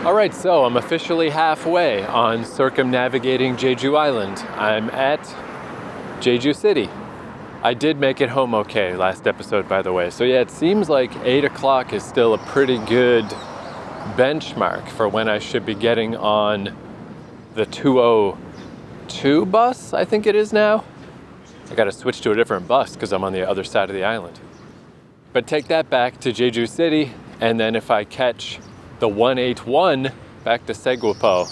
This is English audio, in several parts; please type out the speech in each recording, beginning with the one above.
Alright, so I'm officially halfway on circumnavigating Jeju Island. I'm at Jeju City. I did make it home okay last episode, by the way. So yeah, it seems like 8 o'clock is still a pretty good benchmark for when I should be getting on the 202 bus, I think it is now. I gotta switch to a different bus because I'm on the other side of the island. But take that back to Jeju City, and then if I catch the 181 back to Segwupo,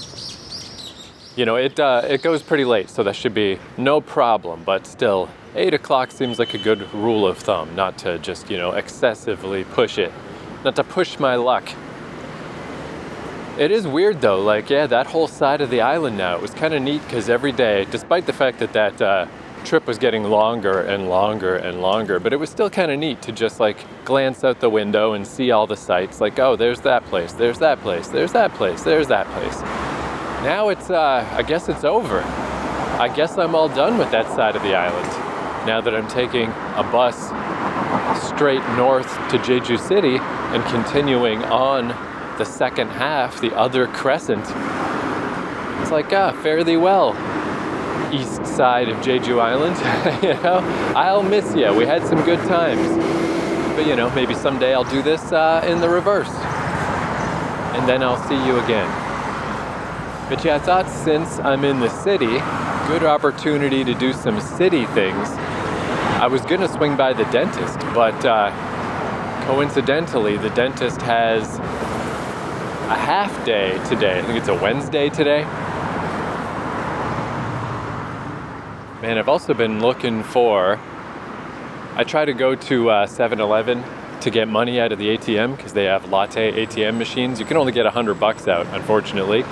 you know, it goes pretty late, so that should be no problem. But still, 8 o'clock seems like a good rule of thumb, not to just, you know, excessively push it, not to push my luck. It is weird though, like, yeah, that whole side of the island now, it was kind of neat because every day, despite the fact that that trip was getting longer and longer and longer, but it was still kind of neat to just like glance out the window and see all the sights, like, oh, there's that place, there's that place, there's that place, there's that place. Now it's, I guess it's over. I guess I'm all done with that side of the island. Now that I'm taking a bus straight north to Jeju City and continuing on the second half, the other crescent, it's like, fare thee well, east side of Jeju Island. You know, I'll miss you. We had some good times. But you know, maybe someday I'll do this in the reverse. And then I'll see you again. But yeah, I thought since I'm in the city, good opportunity to do some city things. I was gonna swing by the dentist, but coincidentally, the dentist has a half day today. I think it's a Wednesday today. Man, I've also been looking for, I try to go to 7-Eleven to get money out of the ATM because they have latte ATM machines. You can only get $100 out, unfortunately.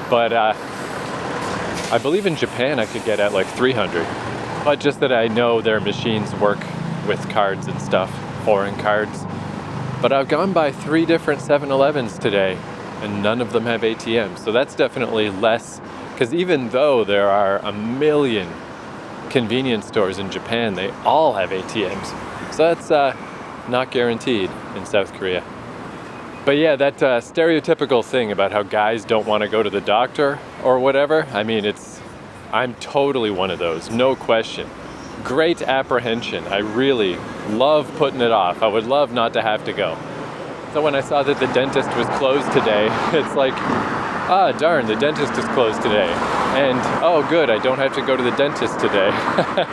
But I believe in Japan I could get at like 300. But just that I know their machines work with cards and stuff, foreign cards. But I've gone by 3 different 7-Elevens today and none of them have ATMs. So that's definitely less. Because even though there are a million convenience stores in Japan, they all have ATMs. So that's not guaranteed in South Korea. But yeah, that stereotypical thing about how guys don't want to go to the doctor or whatever, I mean, I'm totally one of those, no question. Great apprehension. I really love putting it off. I would love not to have to go. So when I saw that the dentist was closed today, it's like, darn, the dentist is closed today. And, oh good, I don't have to go to the dentist today.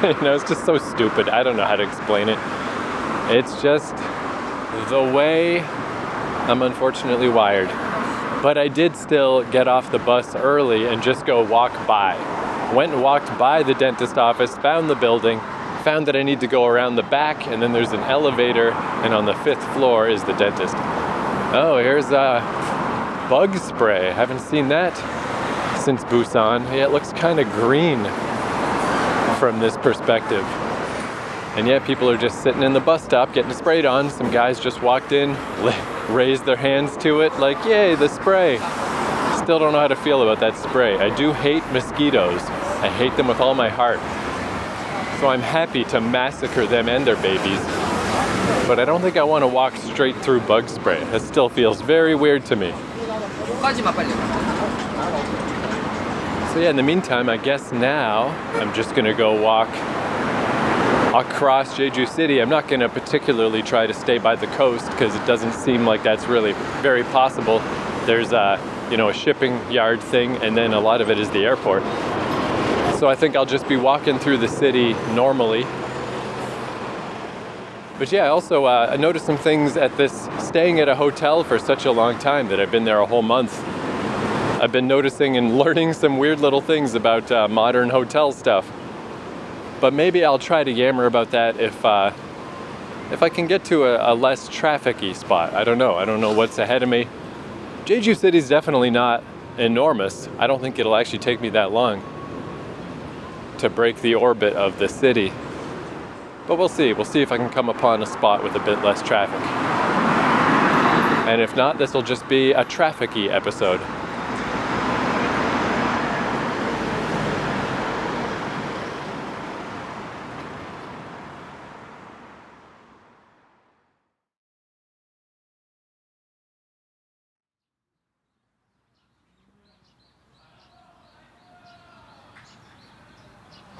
You know, it's just so stupid. I don't know how to explain it. It's just the way I'm unfortunately wired. But I did still get off the bus early and just go walk by. Went and walked by the dentist office, found the building, found that I need to go around the back, and then there's an elevator, and on the 5th floor is the dentist. Oh, here's bug spray. Haven't seen that since Busan. Yeah, it looks kind of green from this perspective. And yeah, people are just sitting in the bus stop getting sprayed on. Some guys just walked in, raised their hands to it, like, yay, the spray. Still don't know how to feel about that spray. I do hate mosquitoes. I hate them with all my heart. So I'm happy to massacre them and their babies. But I don't think I want to walk straight through bug spray. That still feels very weird to me. So yeah, in the meantime, I guess now I'm just gonna go walk across Jeju City. I'm not gonna particularly try to stay by the coast because it doesn't seem like that's really very possible. There's a shipping yard thing, and then a lot of it is the airport. So I think I'll just be walking through the city normally. But yeah, also I noticed some things at this, staying at a hotel for such a long time that I've been there a whole month. I've been noticing and learning some weird little things about modern hotel stuff. But maybe I'll try to yammer about that if I can get to a less traffic-y spot. I don't know what's ahead of me. Jeju City's definitely not enormous. I don't think it'll actually take me that long to break the orbit of the city. But we'll see. We'll see if I can come upon a spot with a bit less traffic. And if not, this will just be a traffic-y episode.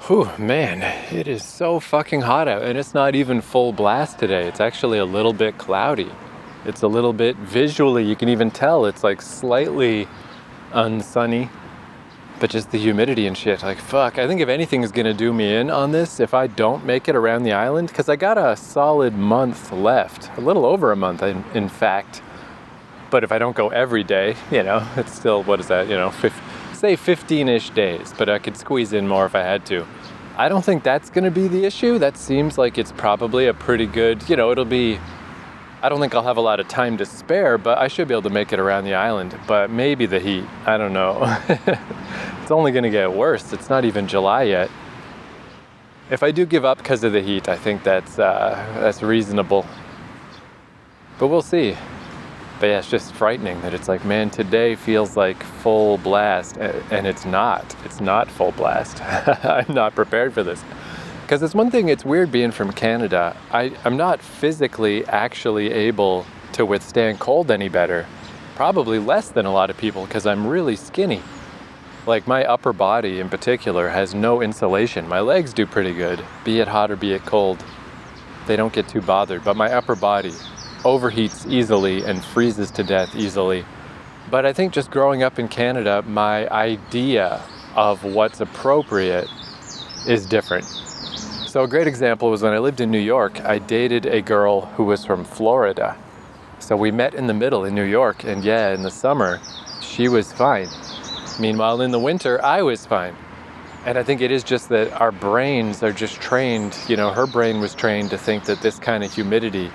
Whew, man, it is so fucking hot out, and it's not even full blast today. It's actually a little bit cloudy. It's a little bit visually, you can even tell it's like slightly unsunny, but just the humidity and shit, like fuck. I think if anything is gonna do me in on this, if I don't make it around the island, because I got a solid month left, a little over a month in fact. But if I don't go every day, it's still, what is that, say 15-ish days, but I could squeeze in more if I had to. I don't think that's going to be the issue. That seems like it's probably a pretty good, I don't think I'll have a lot of time to spare, but I should be able to make it around the island. But maybe the heat, I don't know. It's only going to get worse. It's not even July yet. If I do give up because of the heat, I think that's reasonable. But we'll see. But yeah, it's just frightening that it's like, man, today feels like full blast, and it's not. It's not full blast. I'm not prepared for this. Because it's one thing, it's weird being from Canada. I'm not physically actually able to withstand cold any better. Probably less than a lot of people, because I'm really skinny. Like my upper body in particular has no insulation. My legs do pretty good, be it hot or be it cold. They don't get too bothered, but my upper body overheats easily and freezes to death easily. But I think just growing up in Canada, my idea of what's appropriate is different. So a great example was when I lived in New York, I dated a girl who was from Florida. So we met in the middle in New York, and yeah, in the summer, she was fine. Meanwhile, in the winter, I was fine. And I think it is just that our brains are just trained, her brain was trained to think that this kind of humidity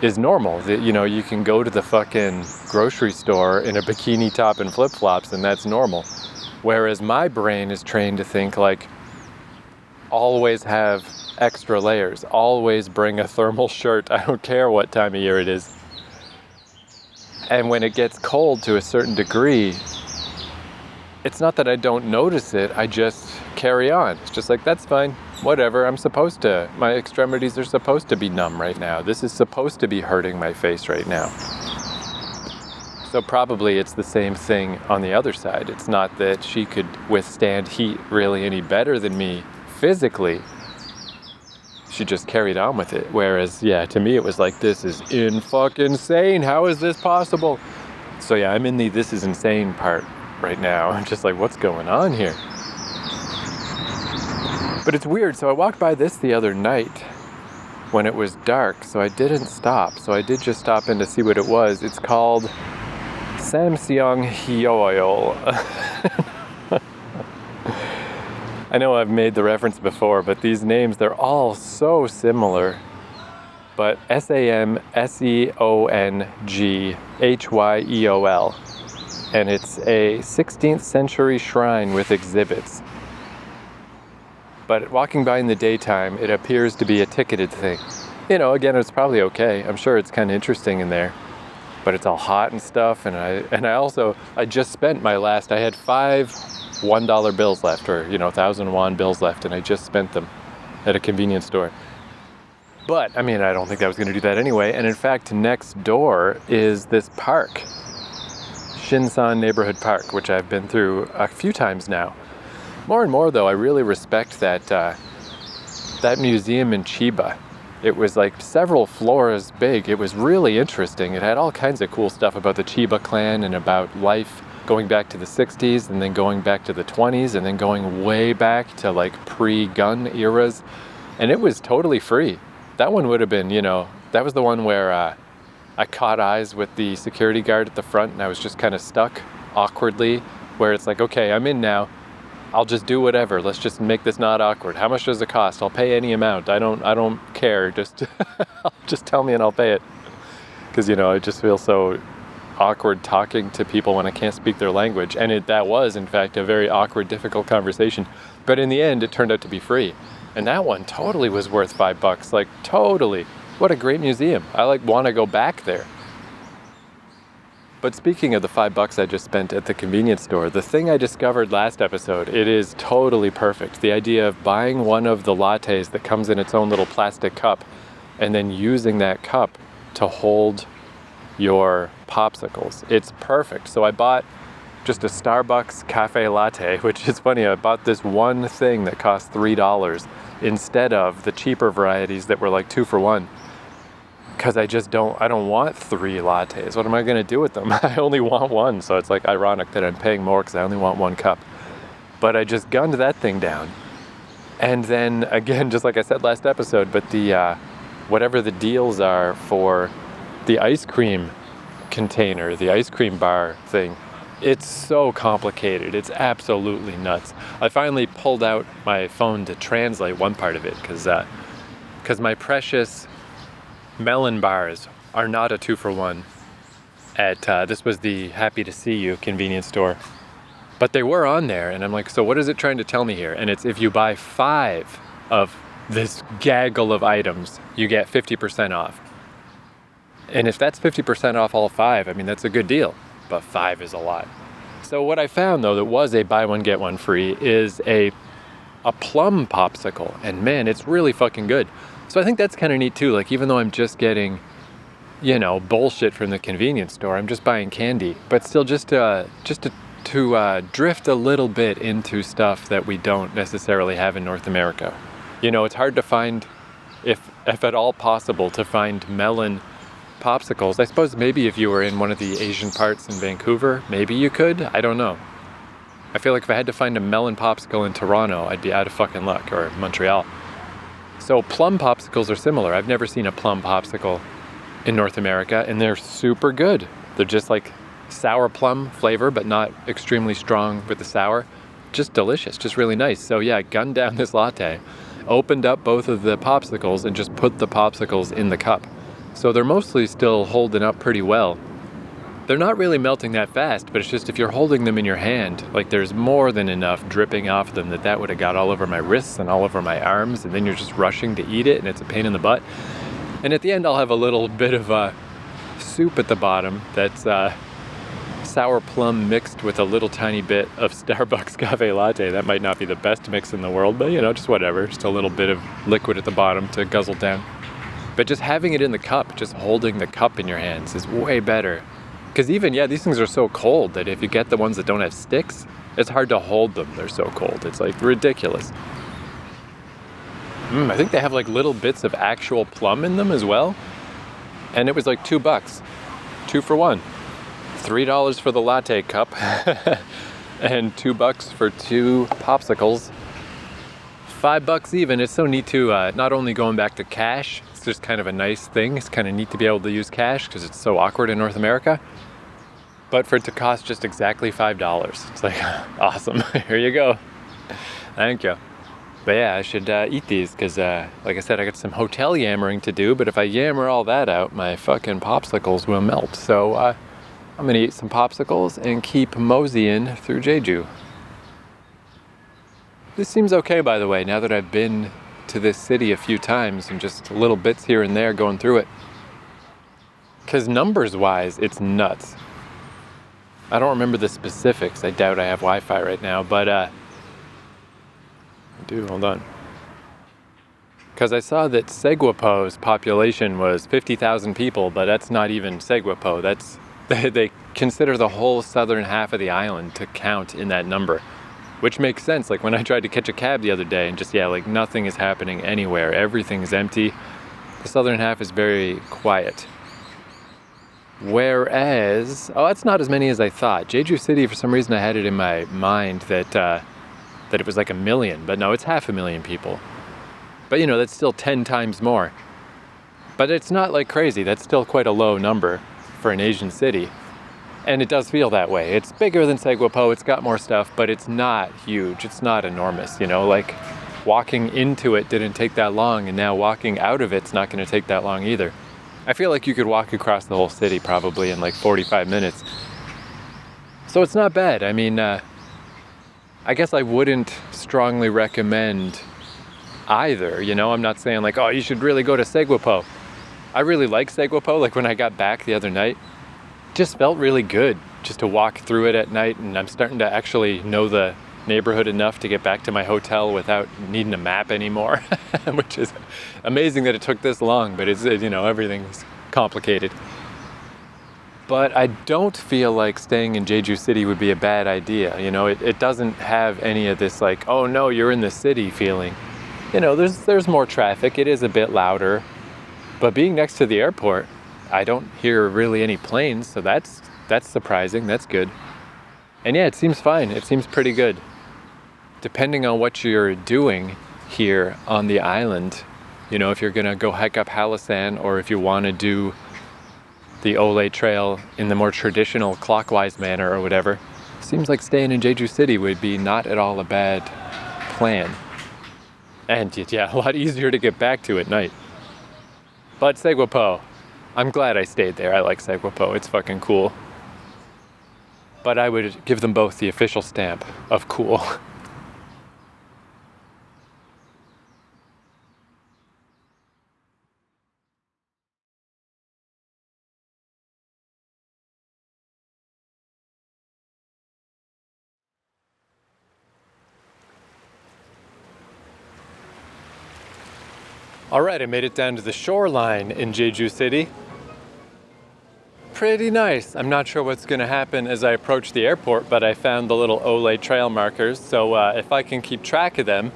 is normal, that you can go to the fucking grocery store in a bikini top and flip-flops and that's normal. Whereas my brain is trained to think like, always have extra layers, always bring a thermal shirt, I don't care what time of year it is. And when it gets cold to a certain degree, it's not that I don't notice it, I just carry on. It's just like, that's fine. Whatever, my extremities are supposed to be numb right now. This is supposed to be hurting my face right now. So probably it's the same thing on the other side. It's not that she could withstand heat really any better than me physically. She just carried on with it. Whereas, yeah, to me it was like, this is insane. How is this possible? So yeah, I'm in the this is insane part right now. I'm just like, what's going on here? But it's weird, so I walked by this the other night when it was dark, so I didn't stop. So I did just stop in to see what it was. It's called Samseonghyeol. I know I've made the reference before, but these names, they're all so similar. But Samseonghyeol. And it's a 16th century shrine with exhibits. But walking by in the daytime, it appears to be a ticketed thing. Again, it's probably okay. I'm sure it's kind of interesting in there. But it's all hot and stuff. And I just spent I had 5 $1 bills left, or 1,000 won bills left, and I just spent them at a convenience store. But, I don't think I was going to do that anyway. And in fact, next door is this park, Shinsan Neighborhood Park, which I've been through a few times now. More and more, though, I really respect that museum in Chiba. It was like several floors big. It was really interesting. It had all kinds of cool stuff about the Chiba clan and about life going back to the 60s and then going back to the 20s and then going way back to like pre-gun eras. And it was totally free. That one would have been, that was the one where I caught eyes with the security guard at the front and I was just kind of stuck awkwardly, where it's like, okay, I'm in now. I'll just do whatever. Let's just make this not awkward. How much does it cost? I'll pay any amount. I don't care. Just tell me and I'll pay it. Because, I just feel so awkward talking to people when I can't speak their language. And that was, in fact, a very awkward, difficult conversation. But in the end, it turned out to be free. And that one totally was worth $5. Like, totally. What a great museum. I want to go back there. But speaking of the $5 I just spent at the convenience store, the thing I discovered last episode, it is totally perfect. The idea of buying one of the lattes that comes in its own little plastic cup and then using that cup to hold your popsicles. It's perfect. So I bought just a Starbucks cafe latte, which is funny. I bought this one thing that cost $3 instead of the cheaper varieties that were like 2 for 1. Because I don't want 3 lattes. What am I going to do with them? I only want one. So it's like ironic that I'm paying more because I only want 1 cup. But I just gunned that thing down. And then again, just like I said last episode, but the whatever the deals are for the ice cream container, the ice cream bar thing, it's so complicated. It's absolutely nuts. I finally pulled out my phone to translate one part of it because my precious melon bars are not a 2 for 1 at this was the Happy to See You convenience store, but they were on there, and I'm like, so what is it trying to tell me here? And it's if you buy 5 of this gaggle of items, you get 50% off. And if that's 50% off all 5, I mean, that's a good deal, but 5 is a lot. So what I found, though, that was a buy one get one free is a plum popsicle, and man, it's really fucking good. So I think that's kind of neat too. Like, even though I'm just getting, bullshit from the convenience store, I'm just buying candy, but still just to drift a little bit into stuff that we don't necessarily have in North America. It's hard to find, if at all possible, to find melon popsicles. I suppose maybe if you were in one of the Asian parts in Vancouver, maybe you could. I don't know. I feel like if I had to find a melon popsicle in Toronto, I'd be out of fucking luck, or Montreal. So plum popsicles are similar. I've never seen a plum popsicle in North America, and they're super good. They're just like sour plum flavor, but not extremely strong with the sour. Just delicious, just really nice. So yeah, gunned down this latte, opened up both of the popsicles, and just put the popsicles in the cup. So they're mostly still holding up pretty well. They're not really melting that fast, but it's just if you're holding them in your hand, like there's more than enough dripping off them that would have got all over my wrists and all over my arms, and then you're just rushing to eat it, and it's a pain in the butt. And at the end, I'll have a little bit of soup at the bottom that's sour plum mixed with a little tiny bit of Starbucks cafe latte. That might not be the best mix in the world, but just whatever. Just a little bit of liquid at the bottom to guzzle down. But just having it in the cup, just holding the cup in your hands is way better. Because even, these things are so cold that if you get the ones that don't have sticks, it's hard to hold them. They're so cold. It's like ridiculous. I think they have like little bits of actual plum in them as well. And it was like $2. 2 for 1. $3 for the latte cup and $2 for 2 popsicles. $5 even. It's so neat to not only going back to cash, it's just kind of a nice thing. It's kind of neat to be able to use cash because it's so awkward in North America. But for it to cost just exactly $5, it's like, awesome. Here you go. Thank you. But yeah, I should eat these because, like I said, I got some hotel yammering to do. But if I yammer all that out, my fucking popsicles will melt. So I'm going to eat some popsicles and keep moseying through Jeju. This seems okay, by the way, now that I've been to this city a few times and just little bits here and there going through it. Because numbers-wise, it's nuts. I don't remember the specifics. I doubt I have Wi-Fi right now, but I do. Hold on. Because I saw that Segwapo's population was 50,000 people, but that's not even Segwapo. That's they consider the whole southern half of the island to count in that number. Which makes sense. Like when I tried to catch a cab the other day and just, nothing is happening anywhere. Everything is empty. The southern half is very quiet. Whereas, it's not as many as I thought. Jeju City, for some reason, I had it in my mind that it was like 1 million. But no, it's 500,000 people. But, that's still 10 times more. But it's not like crazy. That's still quite a low number for an Asian city. And it does feel that way. It's bigger than Segwapo, it's got more stuff, but it's not huge, it's not enormous, like walking into it didn't take that long, and now walking out of it's not gonna take that long either. I feel like you could walk across the whole city probably in like 45 minutes. So it's not bad. I mean, I guess I wouldn't strongly recommend either, I'm not saying like, you should really go to Segwapo. I really like Segwapo, like when I got back the other night, just felt really good just to walk through it at night, and I'm starting to actually know the neighborhood enough to get back to my hotel without needing a map anymore, which is amazing that it took this long, but it's, everything's complicated. But I don't feel like staying in Jeju City would be a bad idea. You know, it doesn't have any of this like, oh no, you're in the city feeling. You know, there's more traffic. It is a bit louder. But being next to the airport, I don't hear really any planes, so that's surprising. That's good. And yeah, it seems fine. It seems pretty good. Depending on what you're doing here on the island, you know, if you're gonna go hike up Halasan or if you want to do the Olle Trail in the more traditional clockwise manner or whatever, seems like staying in Jeju City would be not at all a bad plan. And yeah, a lot easier to get back to at night. But Segwapo, I'm glad I stayed there. I like Segwapo, it's fucking cool. But I would give them both the official stamp of cool. All right, I made it down to the shoreline in Jeju City. Pretty nice. I'm not sure what's gonna happen as I approach the airport, but I found the little Olle trail markers. So if I can keep track of them,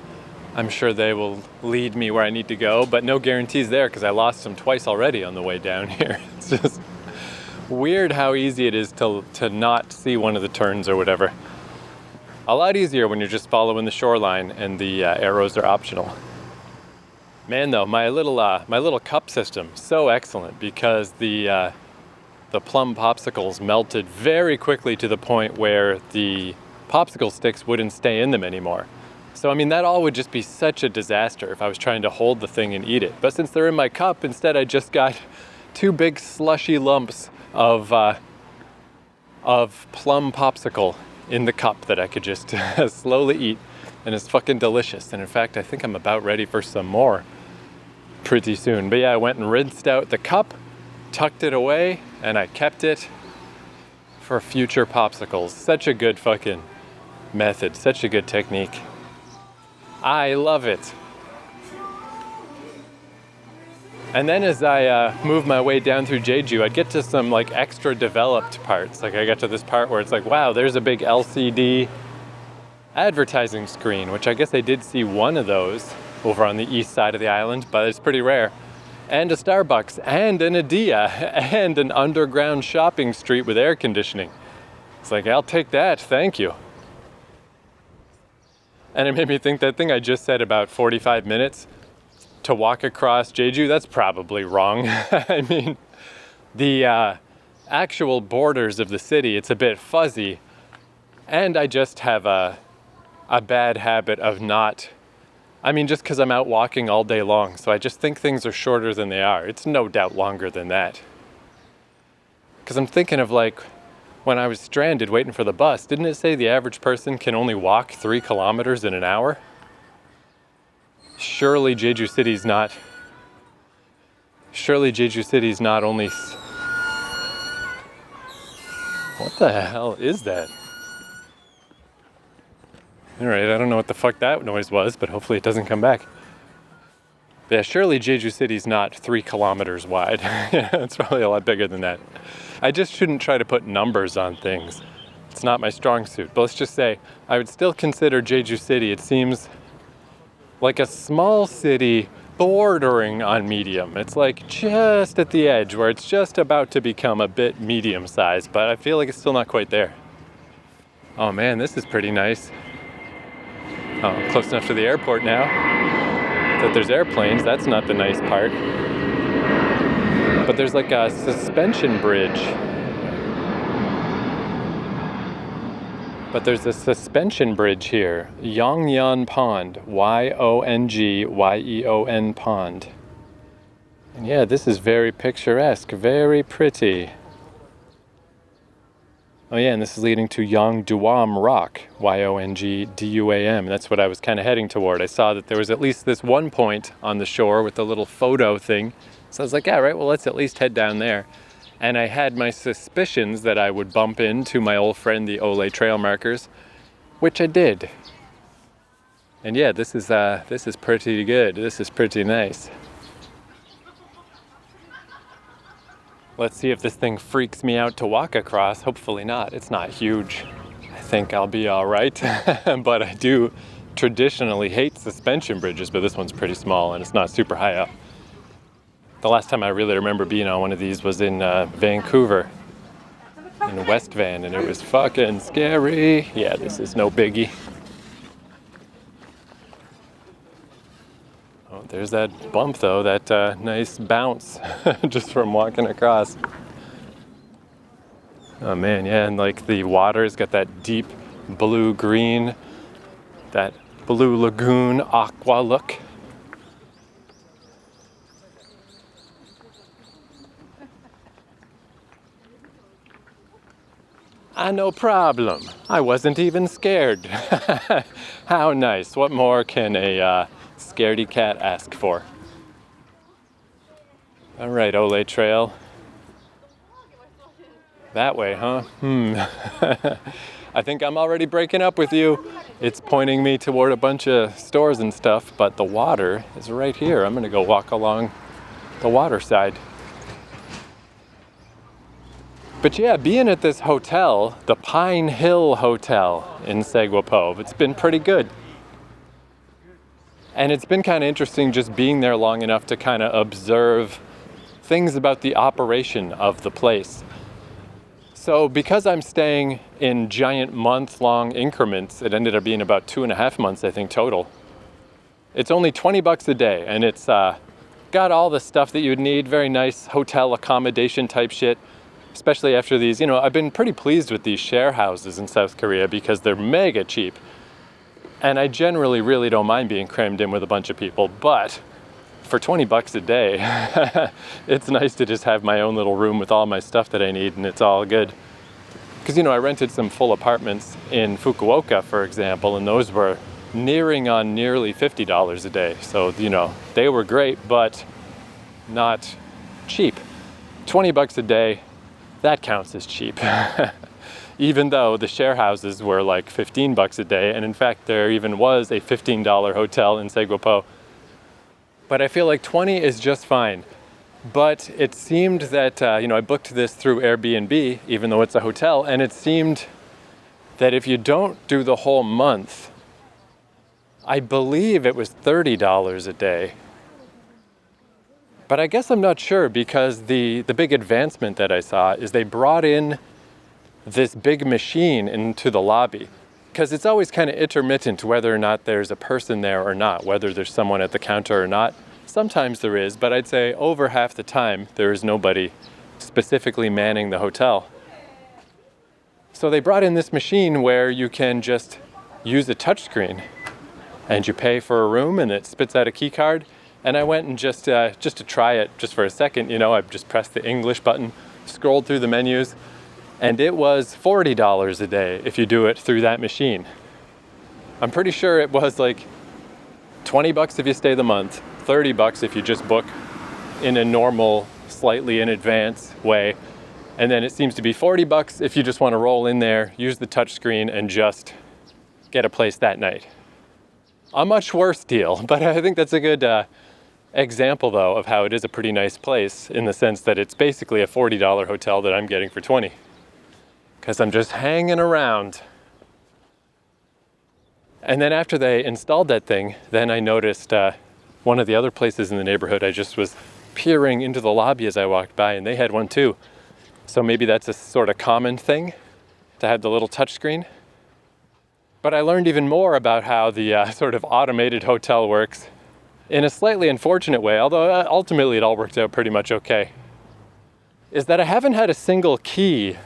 I'm sure they will lead me where I need to go, but no guarantees there because I lost them twice already on the way down here. It's just weird how easy it is to not see one of the turns or whatever. A lot easier when you're just following the shoreline and the arrows are optional. Man, though, my little cup system, so excellent because the plum popsicles melted very quickly to the point where the popsicle sticks wouldn't stay in them anymore. So, I mean, that all would just be such a disaster if I was trying to hold the thing and eat it. But since they're in my cup, instead I just got 2 big slushy lumps of plum popsicle in the cup that I could just slowly eat. And it's fucking delicious. And in fact, I think I'm about ready for some more pretty soon. But yeah, I went and rinsed out the cup, tucked it away, and I kept it for future popsicles. Such a good fucking method, such a good technique. I love it. And then as I move my way down through Jeju, I'd get to some like extra developed parts. Like I got to this part where it's like, wow, there's a big LCD advertising screen, which I guess I did see one of those over on the east side of the island, but it's pretty rare. And a Starbucks, and an Adia, and an underground shopping street with air conditioning. It's like, I'll take that, thank you. And it made me think that thing I just said about 45 minutes to walk across Jeju, that's probably wrong. I mean, the actual borders of the city, it's a bit fuzzy. And I just have a bad habit of not, I mean, just because I'm out walking all day long, so I just think things are shorter than they are. It's no doubt longer than that. Because I'm thinking of like, when I was stranded waiting for the bus, didn't it say the average person can only walk 3 kilometers in an hour? Surely Jeju City's not only... What the hell is that? All right, I don't know what the fuck that noise was, but hopefully it doesn't come back. But yeah, surely Jeju City's not 3 kilometers wide. It's probably a lot bigger than that. I just shouldn't try to put numbers on things. It's not my strong suit. But let's just say, I would still consider Jeju City, it seems like a small city bordering on medium. It's like just at the edge where it's just about to become a bit medium sized, but I feel like it's still not quite there. Oh man, this is pretty nice. Oh, I'm close enough to the airport now that there's airplanes. That's not the nice part. But there's like a suspension bridge. But there's a suspension bridge here. Yongyeon Pond. Yongyeon Pond. And yeah, this is very picturesque. Very pretty. Oh yeah, and this is leading to Yongduam Rock, Yongduam. That's what I was kind of heading toward. I saw that there was at least this one point on the shore with the little photo thing. So I was like, yeah, right, well, let's at least head down there. And I had my suspicions that I would bump into my old friend, the Olle trail markers, which I did. And yeah, this is pretty good. This is pretty nice. Let's see if this thing freaks me out to walk across. Hopefully not. It's not huge. I think I'll be all right. But I do traditionally hate suspension bridges, but this one's pretty small and it's not super high up. The last time I really remember being on one of these was in Vancouver, in West Van, and it was fucking scary. Yeah, this is no biggie. Oh, there's that bump though, that nice bounce just from walking across. Oh man, yeah, and like the water's got that deep blue-green, that blue lagoon aqua look. No problem. I wasn't even scared. How nice. What more can a scaredy cat ask for? All right, Olle Trail. That way, huh? I think I'm already breaking up with you. It's pointing me toward a bunch of stores and stuff, but the water is right here. I'm gonna go walk along the water side. But yeah, being at this hotel, the Pine Hill Hotel in Segwapo, it's been pretty good. And it's been kind of interesting just being there long enough to kind of observe things about the operation of the place. So because I'm staying in giant month-long increments, it ended up being about 2.5 months, I think, total. It's only $20 a day, and it's got all the stuff that you'd need, very nice hotel accommodation type shit, especially after these, I've been pretty pleased with these share houses in South Korea because they're mega cheap. And I generally really don't mind being crammed in with a bunch of people, but for $20 a day, it's nice to just have my own little room with all my stuff that I need, and it's all good. Because, I rented some full apartments in Fukuoka, for example, and those were nearing on nearly $50 a day. So, they were great, but not cheap. $20 a day, that counts as cheap. Even though the share houses were like $15 a day, and in fact, there even was a $15 hotel in Segwapo. But I feel like 20 is just fine. But it seemed that, I booked this through Airbnb, even though it's a hotel, and it seemed that if you don't do the whole month, I believe it was $30 a day. But I guess I'm not sure, because the big advancement that I saw is they brought in this big machine into the lobby. Because it's always kind of intermittent whether or not there's a person there or not, whether there's someone at the counter or not. Sometimes there is, but I'd say over half the time there is nobody specifically manning the hotel. So they brought in this machine where you can just use a touchscreen and you pay for a room and it spits out a key card. And I went and just to try it just for a second, I just pressed the English button, scrolled through the menus, and it was $40 a day if you do it through that machine. I'm pretty sure it was like $20 if you stay the month, $30 if you just book in a normal, slightly in advance way, and then it seems to be $40 if you just want to roll in there, use the touchscreen, and just get a place that night. A much worse deal, but I think that's a good example, though, of how it is a pretty nice place in the sense that it's basically a $40 hotel that I'm getting for 20. Because I'm just hanging around. And then after they installed that thing, then I noticed one of the other places in the neighborhood, I just was peering into the lobby as I walked by, and they had one too. So maybe that's a sort of common thing to have the little touchscreen. But I learned even more about how the sort of automated hotel works in a slightly unfortunate way, although ultimately it all worked out pretty much okay, is that I haven't had a single key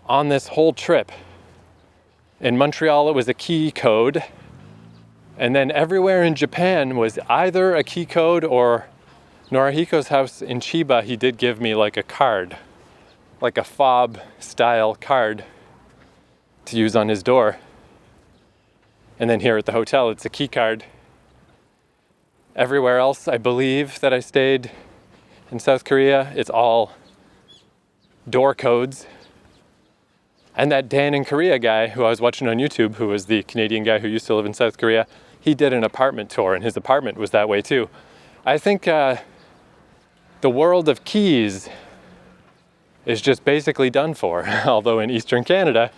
on this whole trip. In Montreal, it was a key code. And then everywhere in Japan was either a key code, or Norihiko's house in Chiba, he did give me like a card, like a fob style card to use on his door. And then here at the hotel, it's a key card. Everywhere else, I believe, that I stayed in South Korea, it's all door codes. And that Dan in Korea guy who I was watching on YouTube, who was the Canadian guy who used to live in South Korea, he did an apartment tour, and his apartment was that way too. I think the world of keys is just basically done for. Although in Eastern Canada,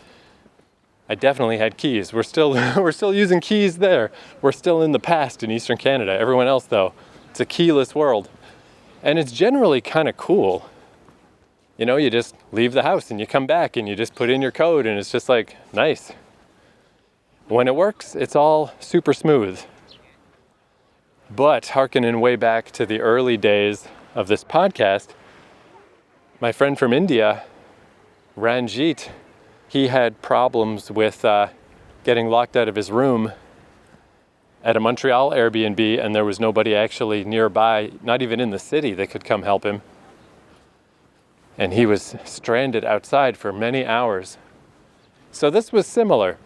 I definitely had keys. We're still using keys there. We're still in the past in Eastern Canada. Everyone else though, it's a keyless world. And it's generally kind of cool. You know, you just leave the house and you come back and you just put in your code and it's just like, nice. When it works, it's all super smooth. But hearkening way back to the early days of this podcast, my friend from India, Ranjit, he had problems with getting locked out of his room at a Montreal Airbnb, and there was nobody actually nearby, not even in the city, that could come help him. And he was stranded outside for many hours. So this was similar.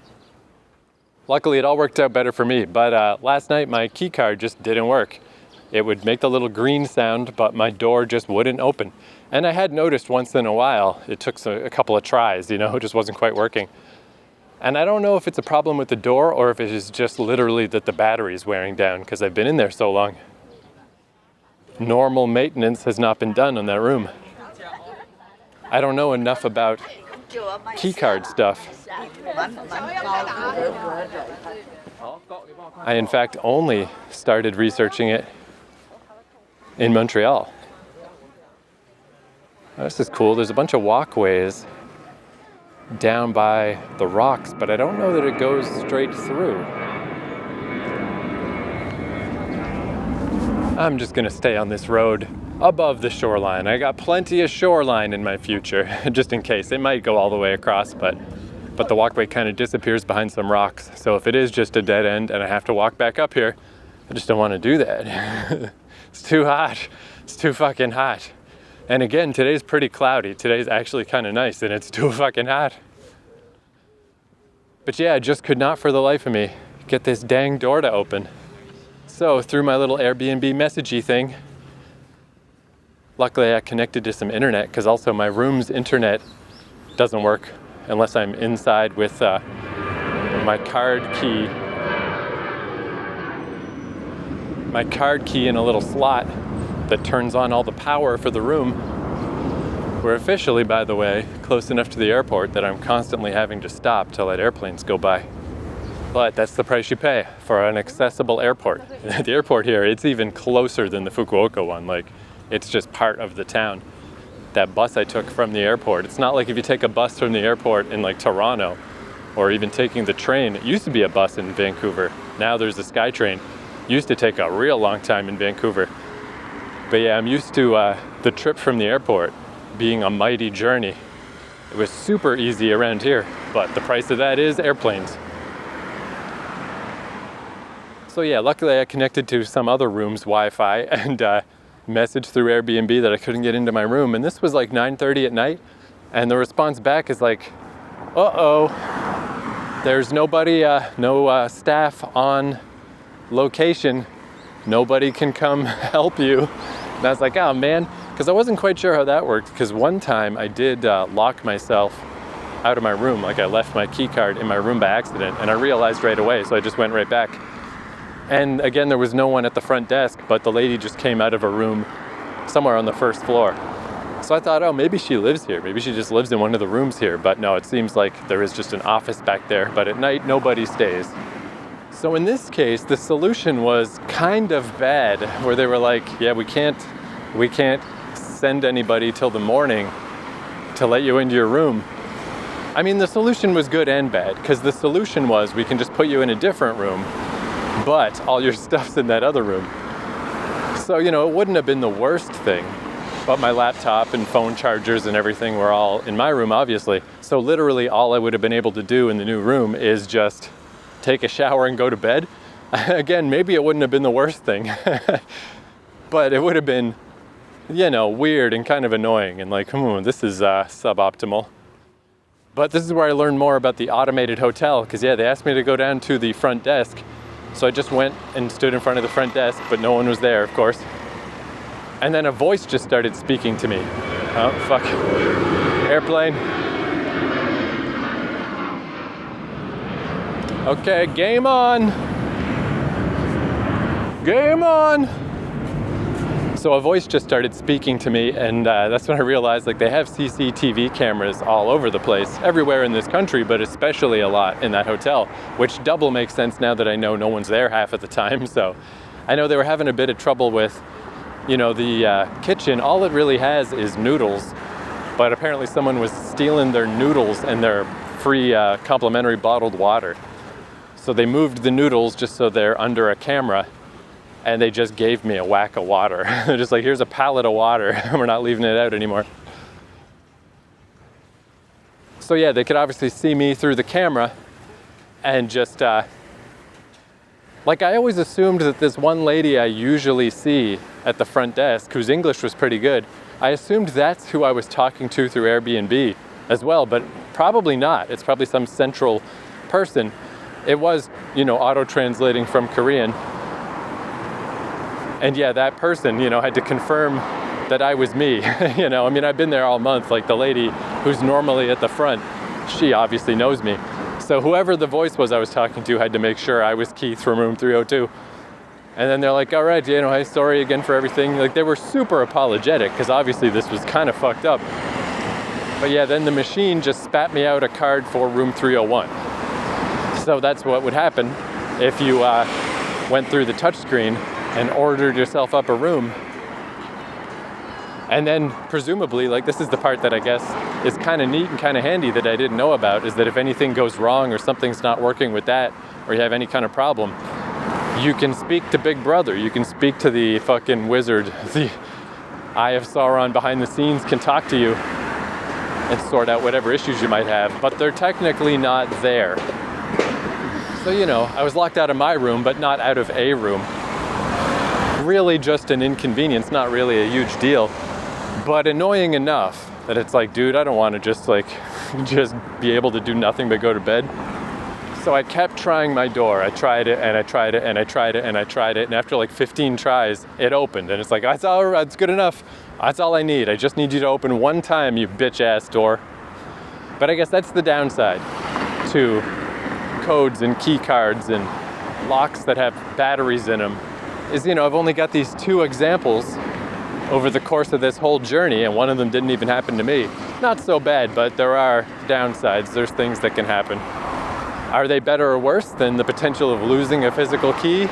Luckily, it all worked out better for me, but last night my key card just didn't work. It would make the little green sound, but my door just wouldn't open. And I had noticed once in a while, it took a couple of tries, you know, it just wasn't quite working. And I don't know if it's a problem with the door or if it is just literally that the battery is wearing down because I've been in there so long. Normal maintenance has not been done on that room. I don't know enough about keycard stuff. I in fact only started researching it in Montreal. Oh, this is cool. There's a bunch of walkways down by the rocks, but I don't know that it goes straight through. I'm just gonna stay on this road above the shoreline. I got plenty of shoreline in my future, just in case. It might go all the way across, but the walkway kind of disappears behind some rocks. So if it is just a dead end and I have to walk back up here, I just don't want to do that. It's too hot. It's too fucking hot. And again, today's pretty cloudy. Today's actually kind of nice and it's too fucking hot. But yeah, I just could not for the life of me get this dang door to open. So through my little Airbnb messagey thing, luckily I connected to some internet because also my room's internet doesn't work unless I'm inside with my card key in a little slot that turns on all the power for the room. We're officially, by the way, close enough to the airport that I'm constantly having to stop to let airplanes go by. But that's the price you pay for an accessible airport. The airport here, it's even closer than the Fukuoka one. Like, it's just part of the town. That bus I took from the airport, it's not like if you take a bus from the airport in like Toronto, or even taking the train. It used to be a bus in Vancouver. Now there's a SkyTrain. Used to take a real long time in Vancouver. But yeah, I'm used to the trip from the airport being a mighty journey. It was super easy around here, but the price of that is airplanes. So yeah, luckily I connected to some other room's Wi-Fi and messaged through Airbnb that I couldn't get into my room. And this was like 9:30 at night. And the response back is like, uh-oh, there's nobody, no staff on location. Nobody can come help you. And I was like, oh man, because I wasn't quite sure how that worked. Because one time I did lock myself out of my room. Like I left my key card in my room by accident and I realized right away. So I just went right back. And again, there was no one at the front desk, but the lady just came out of her room somewhere on the first floor. So I thought, oh, maybe she lives here. Maybe she just lives in one of the rooms here. But no, it seems like there is just an office back there. But at night, nobody stays. So in this case, the solution was kind of bad, where they were like, yeah, we can't send anybody till the morning to let you into your room. I mean, the solution was good and bad, because the solution was we can just put you in a different room, but all your stuff's in that other room. So, you know, it wouldn't have been the worst thing, but my laptop and phone chargers and everything were all in my room, obviously. So literally all I would have been able to do in the new room is just take a shower and go to bed. Again, maybe it wouldn't have been the worst thing, but it would have been, you know, weird and kind of annoying and like, this is suboptimal. But this is where I learned more about the automated hotel, because yeah, they asked me to go down to the front desk. So I just went and stood in front of the front desk, but no one was there, of course. And then a voice just started speaking to me. Oh, fuck. Airplane. Okay, game on. Game on. So a voice just started speaking to me, and that's when I realized like they have CCTV cameras all over the place, everywhere in this country, but especially a lot in that hotel, which double makes sense now that I know no one's there half of the time. So I know they were having a bit of trouble with, you know, the kitchen. All it really has is noodles, but apparently someone was stealing their noodles and their free complimentary bottled water. So they moved the noodles just so they're under a camera, and they just gave me a whack of water. They're just like, here's a pallet of water. We're not leaving it out anymore. So yeah, they could obviously see me through the camera, and just, like I always assumed that this one lady I usually see at the front desk, whose English was pretty good, I assumed that's who I was talking to through Airbnb as well, but probably not. It's probably some central person. It was, you know, auto-translating from Korean. And yeah, that person, you know, had to confirm that I was me. You know, I mean, I've been there all month. Like the lady who's normally at the front, she obviously knows me. So whoever the voice was I was talking to had to make sure I was Keith from room 302. And then they're like, all right, you know, hey, sorry again for everything. Like they were super apologetic because obviously this was kind of fucked up. But yeah, then the machine just spat me out a card for room 301. So that's what would happen if you went through the touchscreen and ordered yourself up a room. And then presumably, like this is the part that I guess is kind of neat and kind of handy that I didn't know about, is that if anything goes wrong or something's not working with that, or you have any kind of problem, you can speak to Big Brother. You can speak to the fucking wizard. The Eye of Sauron behind the scenes can talk to you and sort out whatever issues you might have, but they're technically not there. So, you know, I was locked out of my room, but not out of a room. Really just an inconvenience, not really a huge deal, but annoying enough that it's like, dude, I don't want to just be able to do nothing but go to bed. So I kept trying my door. I tried it and I tried it and I tried it and I tried it, and after like 15 tries, it opened, and it's like, that's all right, it's good enough. That's all I need. I just need you to open one time, you bitch ass door. But I guess that's the downside to codes and key cards and locks that have batteries in them. Is, you know, I've only got these two examples over the course of this whole journey, and one of them didn't even happen to me. Not so bad, but there are downsides. There's things that can happen. Are they better or worse than the potential of losing a physical key?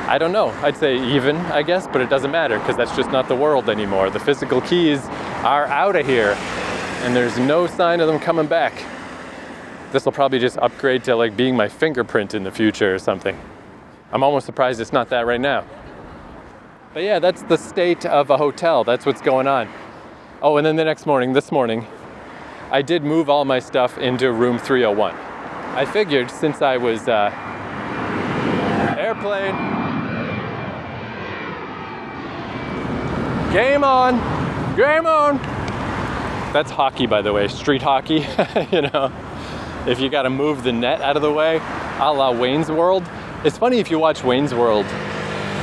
I don't know. I'd say even, I guess, but it doesn't matter because that's just not the world anymore. The physical keys are out of here, and there's no sign of them coming back. This will probably just upgrade to like being my fingerprint in the future or something. I'm almost surprised it's not that right now. But yeah, that's the state of a hotel. That's what's going on. Oh, and then this morning, I did move all my stuff into room 301. I figured since I was, airplane. Game on, game on. That's hockey, by the way, street hockey, you know. If you gotta move the net out of the way, a la Wayne's World. It's funny if you watch Wayne's World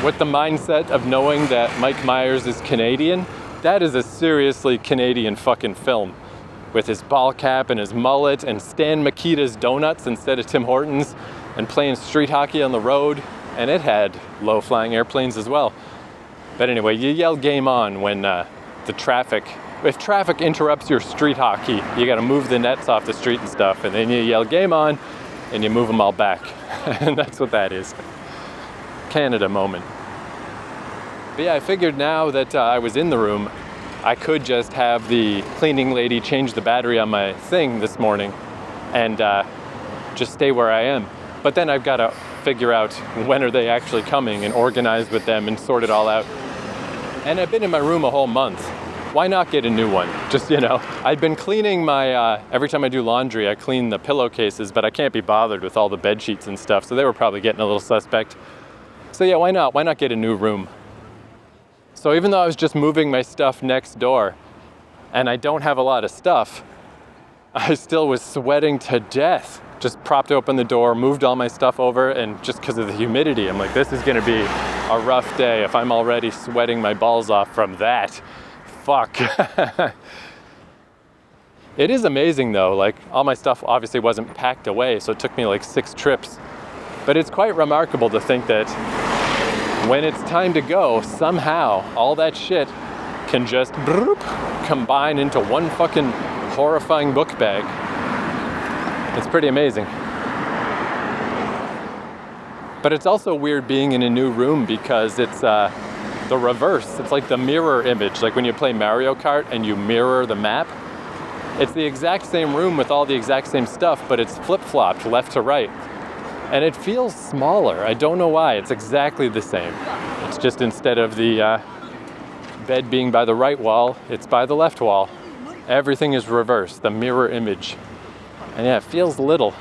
with the mindset of knowing that Mike Myers is Canadian. That is a seriously Canadian fucking film. With his ball cap and his mullet and Stan Mikita's donuts instead of Tim Hortons, and playing street hockey on the road. And it had low-flying airplanes as well. But anyway, you yell game on when if traffic interrupts your street hockey, you gotta move the nets off the street and stuff, and then you yell game on, and you move them all back. And that's what that is. Canada moment. But yeah, I figured now that I was in the room, I could just have the cleaning lady change the battery on my thing this morning and just stay where I am. But then I've got to figure out when are they actually coming and organize with them and sort it all out. And I've been in my room a whole month. Why not get a new one? Just, you know, I've been cleaning my, every time I do laundry, I clean the pillowcases, but I can't be bothered with all the bed sheets and stuff, so they were probably getting a little suspect. So yeah, why not? Why not get a new room? So even though I was just moving my stuff next door, and I don't have a lot of stuff, I still was sweating to death. Just propped open the door, moved all my stuff over, and just because of the humidity, I'm like, this is gonna be a rough day if I'm already sweating my balls off from that. Fuck. It is amazing though, like all my stuff obviously wasn't packed away, so it took me like 6 trips. But it's quite remarkable to think that when it's time to go, somehow all that shit can just combine into one fucking horrifying book bag. It's pretty amazing. But it's also weird being in a new room because it's the reverse. It's like the mirror image, like when you play Mario Kart and you mirror the map. It's the exact same room with all the exact same stuff, but it's flip-flopped left to right. And it feels smaller. I don't know why. It's exactly the same. It's just instead of the bed being by the right wall, it's by the left wall. Everything is reversed, the mirror image. And yeah, it feels little.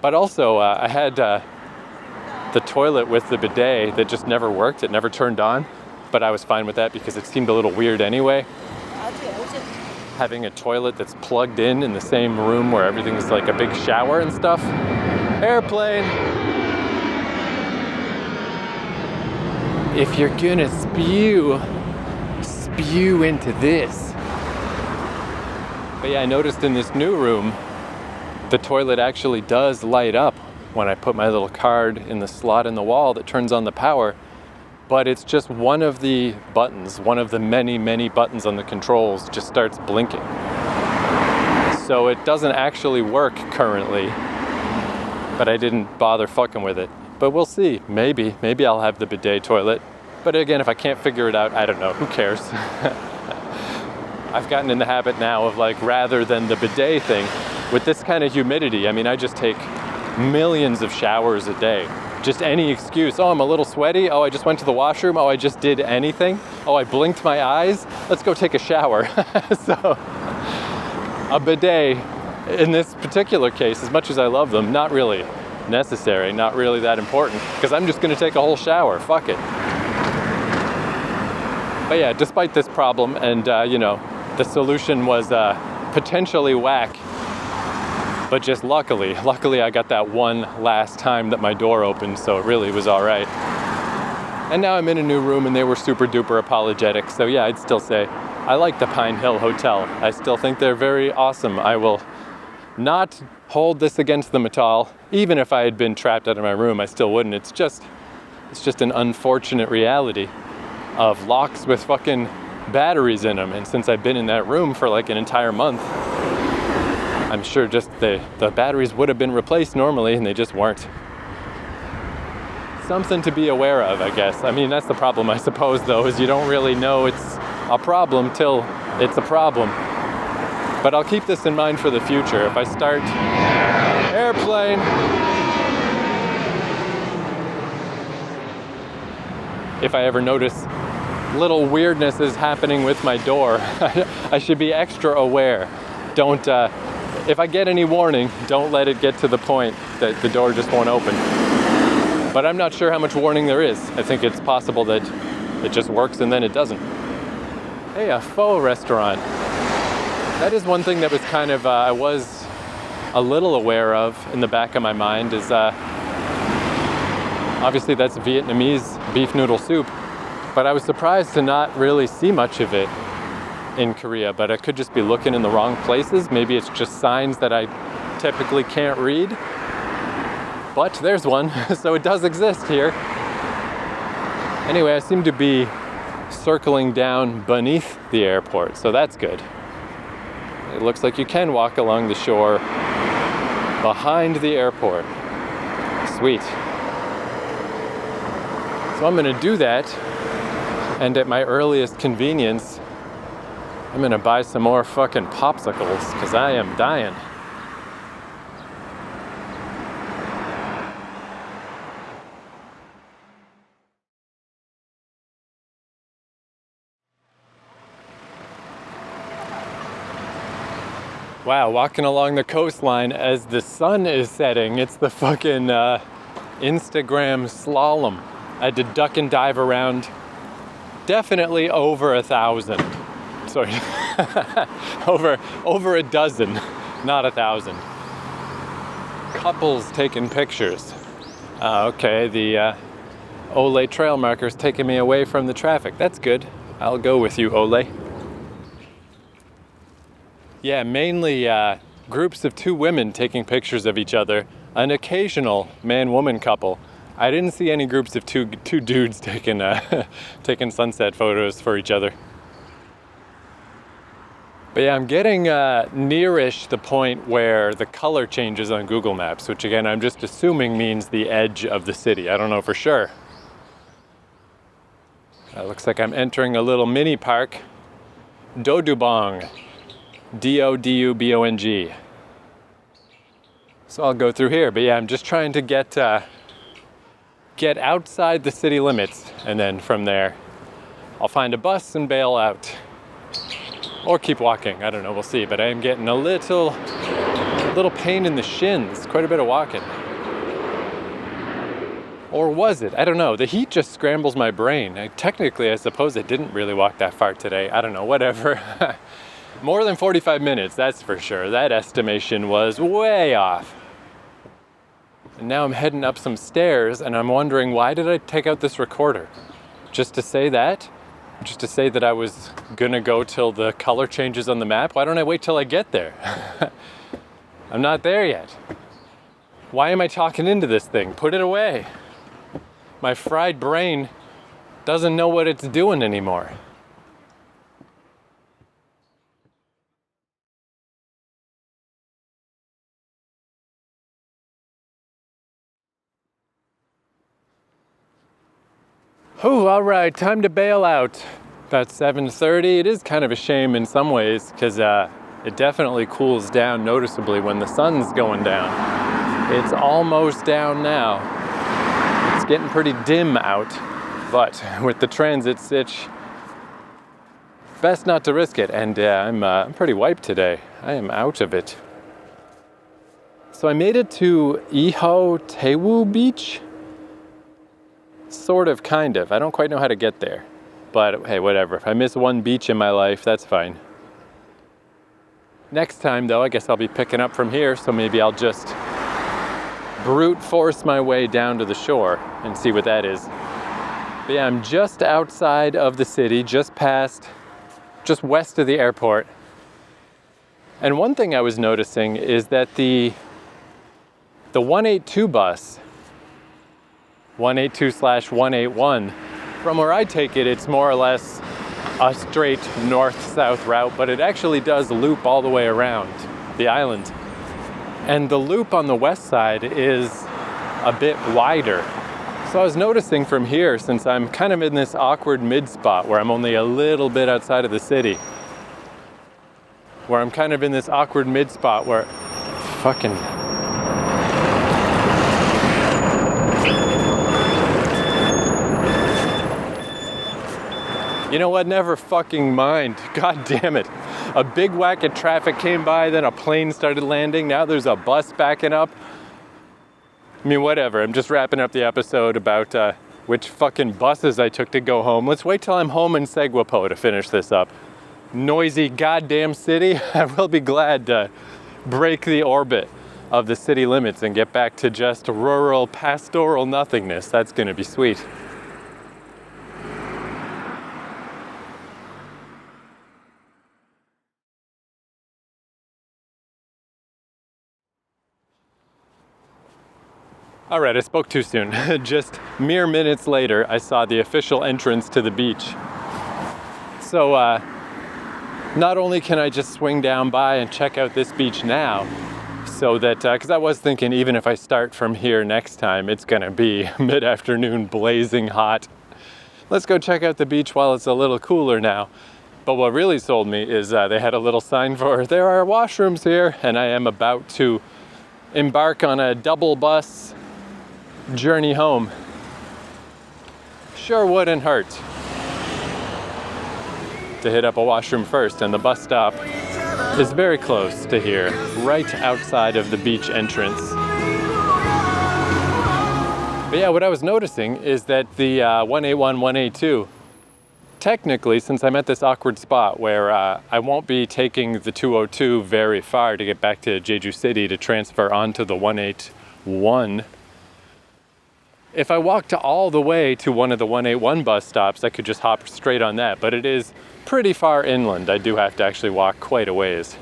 But also, I had the toilet with the bidet that just never worked. It never turned on. But I was fine with that because it seemed a little weird anyway. Having a toilet that's plugged in the same room where everything's like a big shower and stuff. Airplane! If you're gonna spew into this. But yeah, I noticed in this new room, the toilet actually does light up when I put my little card in the slot in the wall that turns on the power. But it's just one of the buttons, one of the many, many buttons on the controls just starts blinking. So it doesn't actually work currently, but I didn't bother fucking with it. But we'll see, maybe I'll have the bidet toilet. But again, if I can't figure it out, I don't know, who cares? I've gotten in the habit now of like, rather than the bidet thing, with this kind of humidity, I mean, I just take millions of showers a day. Just any excuse. Oh, I'm a little sweaty. Oh, I just went to the washroom. Oh, I just did anything. Oh, I blinked my eyes. Let's go take a shower. So, a bidet, in this particular case, as much as I love them, not really necessary, not really that important, because I'm just going to take a whole shower. Fuck it. But yeah, despite this problem, and the solution was potentially whack. But just luckily I got that one last time that my door opened, so it really was all right. And now I'm in a new room and they were super duper apologetic. So yeah, I'd still say I like the Pine Hill Hotel. I still think they're very awesome. I will not hold this against them at all. Even if I had been trapped out of my room, I still wouldn't. It's just an unfortunate reality of locks with fucking batteries in them. And since I've been in that room for like an entire month, I'm sure just the batteries would have been replaced normally and they just weren't. Something to be aware of, I guess. I mean, that's the problem, I suppose, though, is you don't really know it's a problem till it's a problem. But I'll keep this in mind for the future. If I start airplane, if I ever notice little weirdness is happening with my door, I should be extra aware. Don't, if I get any warning, don't let it get to the point that the door just won't open. But I'm not sure how much warning there is. I think it's possible that it just works and then it doesn't. Hey, a pho restaurant. That is one thing that was kind of, I was a little aware of in the back of my mind is, obviously that's Vietnamese beef noodle soup, but I was surprised to not really see much of it in Korea, but I could just be looking in the wrong places. Maybe it's just signs that I typically can't read. But there's one, so it does exist here. Anyway, I seem to be circling down beneath the airport, so that's good. It looks like you can walk along the shore behind the airport. Sweet. So I'm gonna do that, and at my earliest convenience, I'm gonna buy some more fucking popsicles, because I am dying. Wow, walking along the coastline as the sun is setting. It's the fucking Instagram slalom. I had to duck and dive around. Definitely over 1,000. Sorry, over a dozen, not 1,000. Couples taking pictures. Okay, the Olle trail marker's taking me away from the traffic. That's good. I'll go with you, Olle. Yeah, mainly groups of two women taking pictures of each other. An occasional man-woman couple. I didn't see any groups of two dudes taking taking sunset photos for each other. But yeah, I'm getting nearish the point where the color changes on Google Maps, which again, I'm just assuming means the edge of the city. I don't know for sure. It looks like I'm entering a little mini park. Dodubong. Dodubong. So I'll go through here. But yeah, I'm just trying to get outside the city limits. And then from there, I'll find a bus and bail out. Or keep walking, I don't know, we'll see. But I am getting a little pain in the shins, quite a bit of walking. Or was it? I don't know. The heat just scrambles my brain. Technically, I suppose I didn't really walk that far today. I don't know, whatever. More than 45 minutes, that's for sure. That estimation was way off. And now I'm heading up some stairs and I'm wondering, why did I take out this recorder? Just to say that? Just to say that I was gonna go till the color changes on the map? Why don't I wait till I get there? I'm not there yet. Why am I talking into this thing? Put it away. My fried brain doesn't know what it's doing anymore. Oh, all right, time to bail out. About 7:30. It is kind of a shame in some ways because it definitely cools down noticeably when the sun's going down. It's almost down now. It's getting pretty dim out, but with the transit sitch, best not to risk it. And I'm pretty wiped today. I am out of it. So I made it to Ihoteu Beach. Sort of, kind of. I don't quite know how to get there. But hey, whatever. If I miss one beach in my life, that's fine. Next time, though, I guess I'll be picking up from here, so maybe I'll just brute force my way down to the shore and see what that is. But yeah, I'm just outside of the city, just west of the airport. And one thing I was noticing is that the 182 bus, 182/181, from where I take it, it's more or less a straight north-south route, but it actually does loop all the way around the island. And the loop on the west side is a bit wider. So I was noticing from here, since I'm kind of in this awkward mid-spot where I'm only a little bit outside of the city, where I'm kind of in this awkward mid-spot where fucking... You know what? Never fucking mind. God damn it. A big whack of traffic came by, then a plane started landing. Now there's a bus backing up. I mean, whatever. I'm just wrapping up the episode about which fucking buses I took to go home. Let's wait till I'm home in Seguapo to finish this up. Noisy goddamn city. I will be glad to break the orbit of the city limits and get back to just rural, pastoral nothingness. That's gonna be sweet. All right, I spoke too soon. Just mere minutes later, I saw the official entrance to the beach. So not only can I just swing down by and check out this beach now, so that, because I was thinking even if I start from here next time, it's gonna be mid-afternoon, blazing hot. Let's go check out the beach while it's a little cooler now. But what really sold me is they had a little sign for, there are washrooms here, and I am about to embark on a double bus journey home. Sure wouldn't hurt to hit up a washroom first, and the bus stop is very close to here, right outside of the beach entrance. But yeah, what I was noticing is that the 181, 182, technically, since I'm at this awkward spot where I won't be taking the 202 very far to get back to Jeju City to transfer onto the 181, if I walked all the way to one of the 181 bus stops, I could just hop straight on that, but it is pretty far inland. I do have to actually walk quite a ways.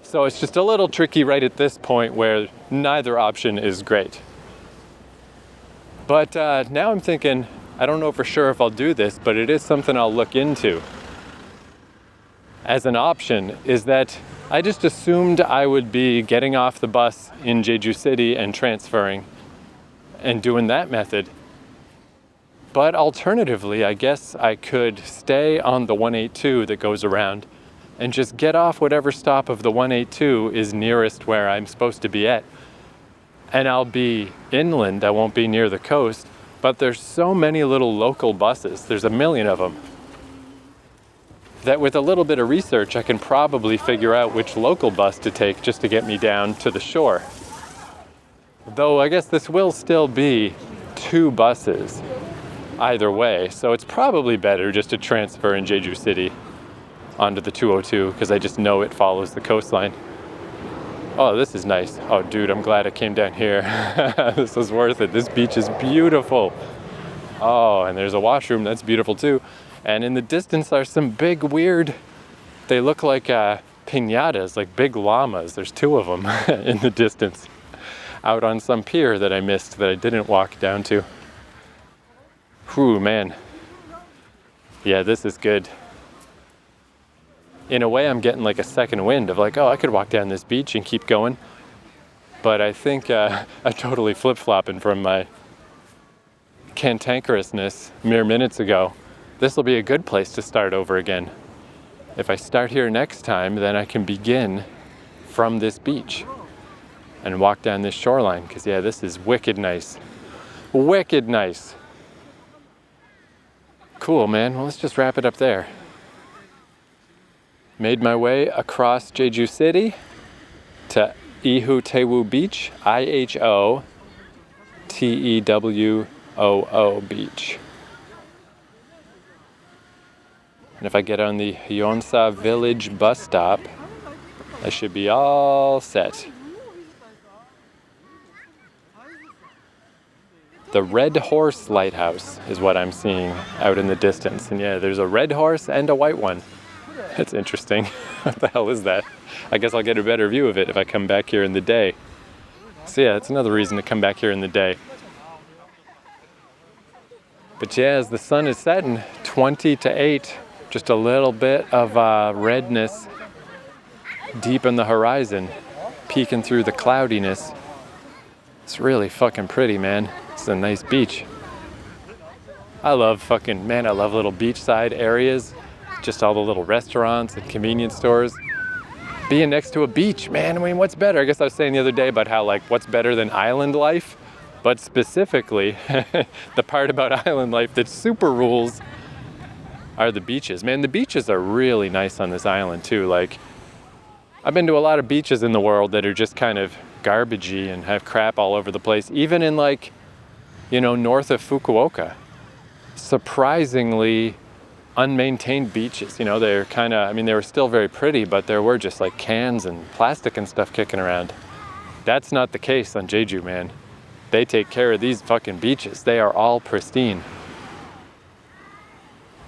So it's just a little tricky right at this point where neither option is great. But now I'm thinking, I don't know for sure if I'll do this, but it is something I'll look into as an option, is that I just assumed I would be getting off the bus in Jeju City and transferring and doing that method. But alternatively, I guess I could stay on the 182 that goes around and just get off whatever stop of the 182 is nearest where I'm supposed to be at. And I'll be inland, I won't be near the coast, but there's so many little local buses, there's a million of them, that with a little bit of research, I can probably figure out which local bus to take just to get me down to the shore. Though I guess this will still be 2 buses either way, so it's probably better just to transfer in Jeju City onto the 202, because I just know it follows the coastline. Oh, this is nice. Oh, dude, I'm glad I came down here. This was worth it. This beach is beautiful. Oh, and there's a washroom. That's beautiful too. And in the distance are some big weird, they look like piñatas, like big llamas. There's 2 of them in the distance out on some pier that I missed, that I didn't walk down to. Whew, man. Yeah, this is good. In a way, I'm getting like a second wind of like, oh, I could walk down this beach and keep going. But I think I'm totally flip-flopping from my cantankerousness mere minutes ago. This will be a good place to start over again. If I start here next time, then I can begin from this beach and walk down this shoreline, because yeah, this is wicked nice. Wicked nice. Cool, man. Well, let's just wrap it up there. Made my way across Jeju City to Ihoteu Beach, Ihotewoo Beach. And if I get on the Yongsa Village bus stop, I should be all set. The Red Horse Lighthouse is what I'm seeing out in the distance. And yeah, there's a red horse and a white one. That's interesting. What the hell is that? I guess I'll get a better view of it if I come back here in the day. So yeah, that's another reason to come back here in the day. But yeah, as the sun is setting, 20 to 8, just a little bit of redness deep in the horizon, peeking through the cloudiness. It's really fucking pretty, man. It's a nice beach. I love little beachside areas. Just all the little restaurants and convenience stores. Being next to a beach, man, I mean, what's better? I guess I was saying the other day about how, like, what's better than island life? But specifically, the part about island life that super rules are the beaches. Man, the beaches are really nice on this island, too. Like, I've been to a lot of beaches in the world that are just kind of garbagey and have crap all over the place. Even in, like, north of Fukuoka. Surprisingly unmaintained beaches. They're kind of, they were still very pretty, but there were just like cans and plastic and stuff kicking around. That's not the case on Jeju, man. They take care of these fucking beaches. They are all pristine.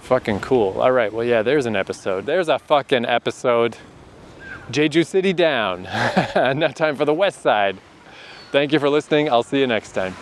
Fucking cool. All right, well, yeah, there's an episode. There's a fucking episode. Jeju City down. Now time for the west side. Thank you for listening. I'll see you next time.